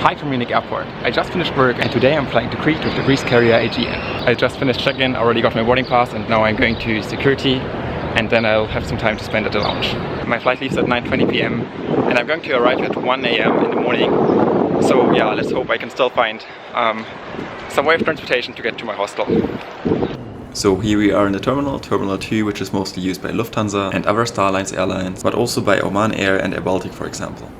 Hi from Munich Airport. I just finished work and today I'm flying to Crete with the Greece carrier AEGEAN. I just finished check-in, already got my boarding pass, and now I'm going to security, and then I'll have some time to spend at the lounge. My flight leaves at 9:20 p.m. and I'm going to arrive at 1 a.m. in the morning. So yeah, let's hope I can still find some way of transportation to get to my hostel. So here we are in the Terminal 2, which is mostly used by Lufthansa and other Starlines airlines, but also by Oman Air and AirBaltic, for example.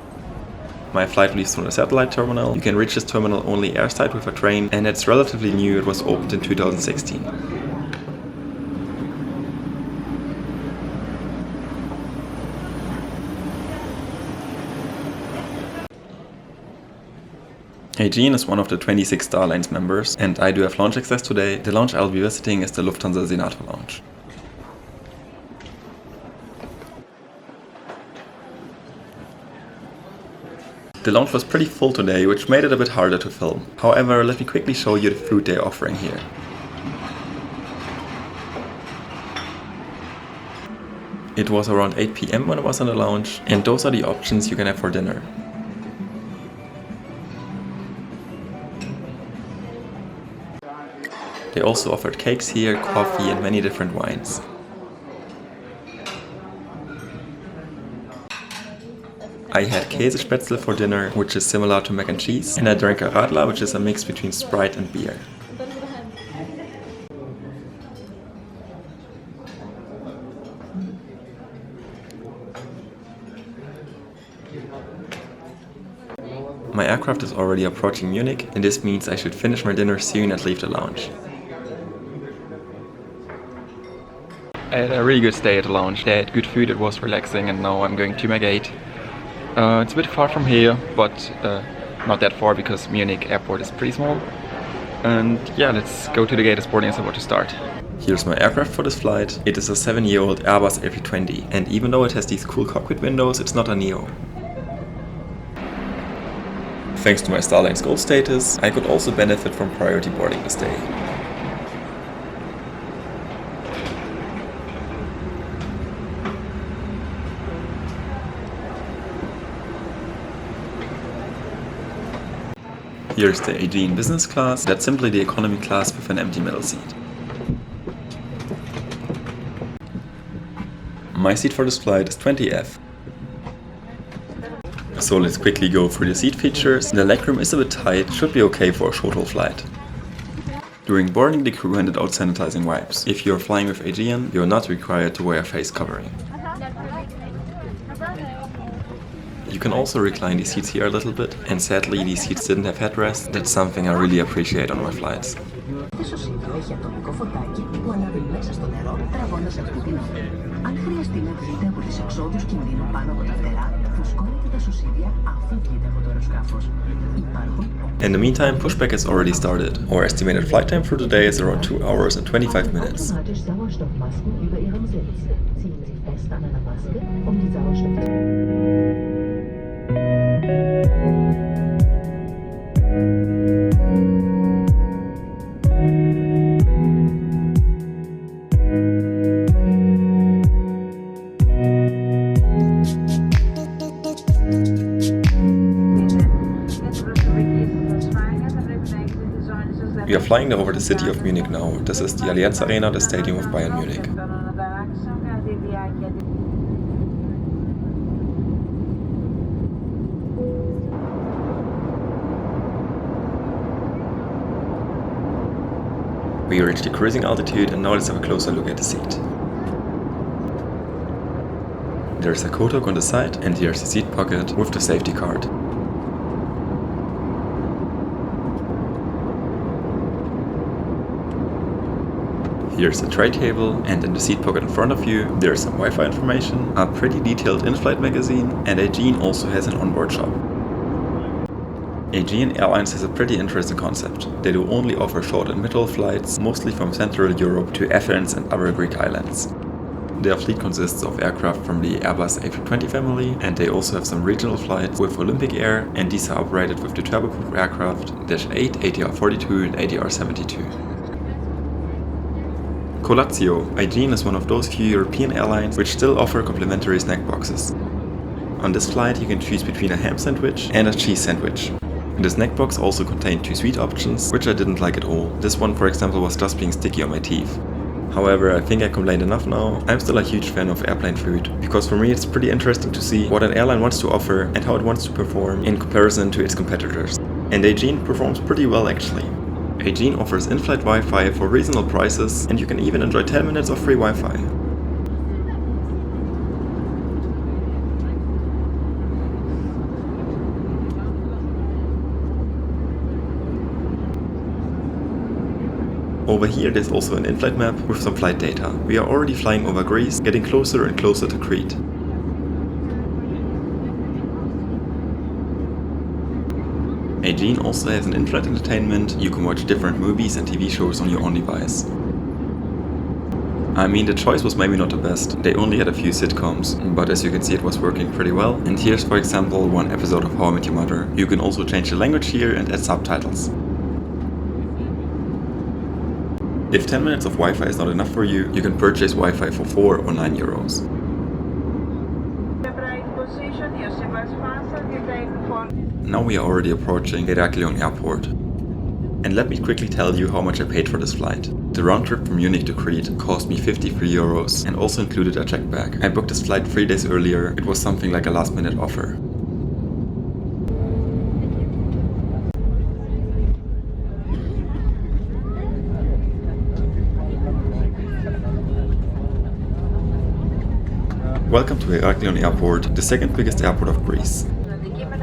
My flight leaves from the satellite terminal. You can reach this terminal only airside with a train, and it's relatively new. It was opened in 2016. AEGEAN is one of the 26 Starlines members, and I do have lounge access today. The lounge I'll be visiting is the Lufthansa Senator lounge. The lounge was pretty full today, which made it a bit harder to film. However, let me quickly show you the food they're offering here. It was around 8 p.m. when I was in the lounge, and those are the options you can have for dinner. They also offered cakes here, coffee and many different wines. I had Käsespätzle for dinner, which is similar to mac and cheese, and I drank a Radler, which is a mix between Sprite and beer. My aircraft is already approaching Munich, and this means I should finish my dinner soon and leave the lounge. I had a really good stay at the lounge. They had good food, it was relaxing, and now I'm going to my gate. It's a bit far from here, but not that far because Munich airport is pretty small. And yeah, let's go to the gate as boarding is about to start. Here's my aircraft for this flight. It is a 7-year-old Airbus A320, and even though it has these cool cockpit windows, it's not a Neo. Thanks to my Starlines Gold status, I could also benefit from priority boarding this day. Here's the AEGEAN business class. That's simply the economy class with an empty middle seat. My seat for this flight is 20F. So let's quickly go through the seat features. The legroom is a bit tight, should be okay for a short-haul flight. During boarding, the crew handed out sanitizing wipes. If you're flying with AEGEAN, you're not required to wear a face covering. You can also recline these seats here a little bit, and sadly these seats didn't have headrests. That's something I really appreciate on my flights. In the meantime, pushback has already started. Our estimated flight time for today is around 2 hours and 25 minutes. We are flying over the city of Munich now. This is the Allianz Arena, the stadium of Bayern Munich. We reached the cruising altitude, and now let's have a closer look at the seat. There's a coat hook on the side, and here's the seat pocket with the safety card. Here's the tray table, and in the seat pocket in front of you, there's some Wi-Fi information, a pretty detailed in-flight magazine, and AEGEAN also has an onboard shop. AEGEAN Airlines has a pretty interesting concept. They do only offer short and mid-haul flights, mostly from Central Europe to Athens and other Greek islands. Their fleet consists of aircraft from the Airbus A320 family, and they also have some regional flights with Olympic Air, and these are operated with the turboprop aircraft Dash 8, ATR42 and ATR72. Colatio. AEGEAN is one of those few European airlines which still offer complimentary snack boxes. On this flight you can choose between a ham sandwich and a cheese sandwich. The snack box also contained 2 sweet options, which I didn't like at all. This one, for example, was just being sticky on my teeth. However, I think I complained enough now. I'm still a huge fan of airplane food, because for me it's pretty interesting to see what an airline wants to offer and how it wants to perform in comparison to its competitors. And AEGEAN performs pretty well actually. AEGEAN offers in-flight Wi-Fi for reasonable prices, and you can even enjoy 10 minutes of free Wi-Fi. Over here there's also an in-flight map with some flight data. We are already flying over Greece, getting closer and closer to Crete. AEGEAN also has an in-flight entertainment. You can watch different movies and TV shows on your own device. I mean, the choice was maybe not the best. They only had a few sitcoms, but as you can see it was working pretty well. And here's for example one episode of How I Met Your Mother. You can also change the language here and add subtitles. If 10 minutes of Wi-Fi is not enough for you, you can purchase Wi-Fi for 4 or 9 euros. Now we are already approaching Heraklion Airport. And let me quickly tell you how much I paid for this flight. The round trip from Munich to Crete cost me 53 euros and also included a check bag. I booked this flight 3 days earlier. It was something like a last minute offer. Welcome to Heraklion Airport, the second biggest airport of Greece.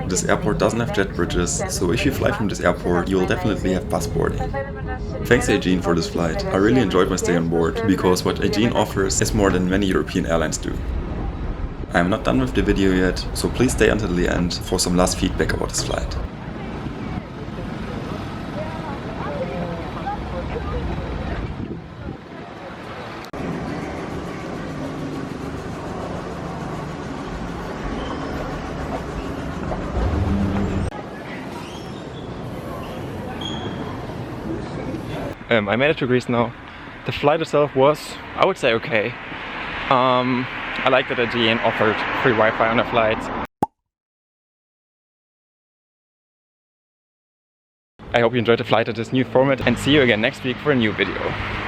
This airport doesn't have jet bridges, so if you fly from this airport, you will definitely have bus boarding. Thanks AEGEAN for this flight. I really enjoyed my stay on board, because what AEGEAN offers is more than many European airlines do. I am not done with the video yet, so please stay until the end for some last feedback about this flight. I made it to Greece now. The flight itself was, I would say, okay. I like that AEGEAN offered free Wi-Fi on the flights. I hope you enjoyed the flight at this new format and see you again next week for a new video.